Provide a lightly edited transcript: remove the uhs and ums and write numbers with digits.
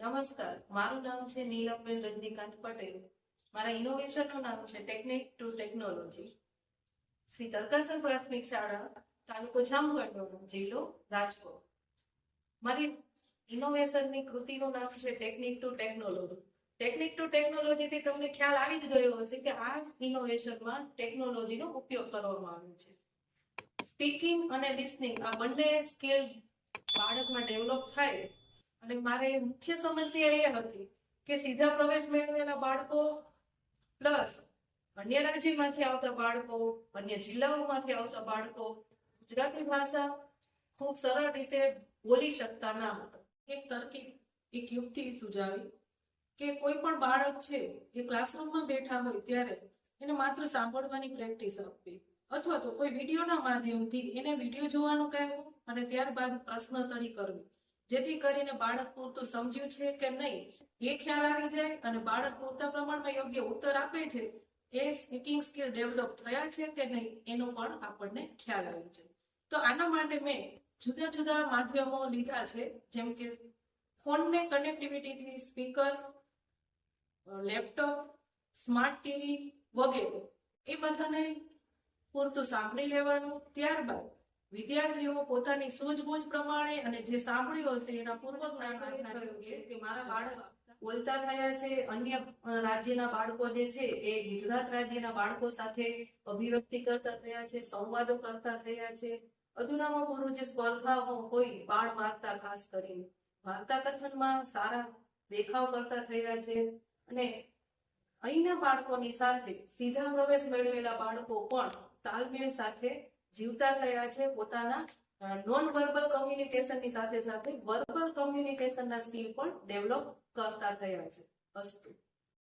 નમસ્કાર, મારું નામ છે નીલમબેન રજનીકાંત પટેલ. મારા ઇનોવેશનનું નામ છે ટેકનિક ટુ ટેકનોલોજી. શ્રી તરકાસર પ્રાથમિક શાળા, તાલુકો જામગઢ, જિલ્લો રાજકોટ. મારી ઇનોવેશનની કૃતિનું નામ છે technique to technology. Technique to ટેકનોલોજીથી તમને ખ્યાલ આવી જ ગયો હશે કે આ ઇનોવેશનમાં ટેકનોલોજીનો ઉપયોગ કરવામાં આવ્યો છે. સ્પીકિંગ અને લિસનિંગ આ બંને સ્કિલ બાળકમાં ડેવલપ થાય. અને મારે મુખ્ય સમસ્યા એ હતી કે સીધા પ્રવેશ મેળવેલા બાળકો પ્લસ અન્ય રાજ્યમાંથી આવતા બાળકો, અન્ય જિલ્લાઓમાંથી આવતા બાળકો ગુજરાતી ભાષા ખૂબ સરળ રીતે બોલી શકતા ના હતા. એક તરકીબ, એક યુક્તિ સુઝાવી કે કોઈ પણ બાળક છે એ ક્લાસરૂમમાં બેઠા હોય ત્યારે એને માત્ર સાંભળવાની પ્રેક્ટિસ આપવી, અથવા તો કોઈ વિડીયોના માધ્યમથી એને વિડીયો જોવાનું કહેવું અને ત્યારબાદ પ્રશ્નોત્તરી કરવી, જેથી કરીને બાળક પૂરતું સમજ્યું છે કે નહીં એ ખ્યાલ આવી જાય અને બાળક પૂરતા પ્રમાણમાં યોગ્ય ઉત્તર આપે છે, એ સ્પીકિંગ સ્કિલ ડેવલપ થયા છે કે નહીં એનો પણ આપણને ખ્યાલ આવી જાય. તો આના માટે મેં જુદા જુદા માધ્યમો લીધા છે, જેમ કે ફોનને કનેક્ટિવિટીથી સ્પીકર, લેપટોપ, સ્માર્ટ ટીવી વગેરે. એ બધાને પૂરતું સાંભળી લેવાનું, ત્યારબાદ વિદ્યાર્થીઓ પોતાની સૂઝબૂઝ પ્રમાણે અને જે સાંભળ્યું હશે એના પૂર્વ જ્ઞાન કે મારા બાળક બોલતા થયા છે, અન્ય રાજ્યના બાળકો જે છે એ ગુજરાત રાજ્યના બાળકો સાથે અભિવ્યક્તિ કરતા થયા છે, સંવાદો કરતા થયા છે. અધૂરામાં પૂરું જે સ્પર્ધાઓ હોય, બાળ વાર્તા ખાસ કરીને વાર્તા કથનમાં સારા દેખાવ કરતા થયા છે. અને અહીંના બાળકોની સાથે સીધા પ્રવેશ મેળવેલા બાળકો પણ તાલમેલ સાથે જીવતા થયા છે. પોતાના નોન વર્બલ કમ્યુનિકેશનની સાથે સાથે વર્બલ કમ્યુનિકેશનના સ્કિલ પણ ડેવલપ કરતા થયા છે. અસ્તુ.